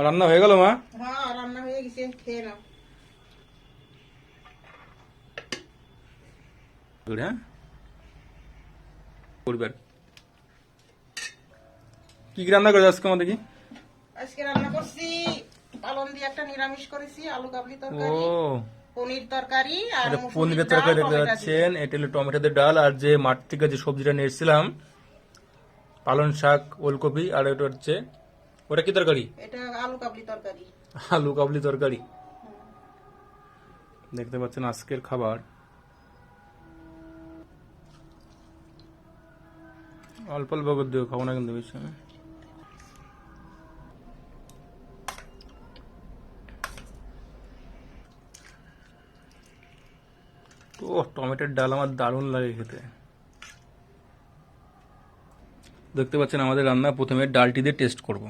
রান্না হয়ে গেল মা? হ্যাঁ, রান্না হয়ে গেছে, খেয়ে নাও। হ্যাঁ, পরিবার কি কি রান্না করে আজকে আমাদের কি? আজকে রান্না করছি পালং দিয়ে একটা নিরামিষ করেছি, আলু কাবলি ও, তরকারি, পনির তরকারি আর এটা মুসুরির পনিরের ডাল, তরকারি দেখতে টমেটো পাচ্ছেন। এটা হলো টমেটোদের ডাল, আর যে মাঠ থেকে যে সবজিটা নিয়ে এসেছিলাম পালং শাক, ওলকপি, আর এটা হচ্ছে ওটা কি তরকারি? দিয়ে। এটা আলু কাবলি তরকারি। আলু কাবলি তরকারি। দেখতে পাচ্ছেন আজকের খাবার। অল্প অল্প করে দিও, খাবো না কিন্তু বেশি। তো টমেটোর ডাল আমার দারুণ লাগে খেতে। দেখতে পাচ্ছেন আমাদের রান্না। প্রথমে ডালটি দিয়ে টেস্ট করব।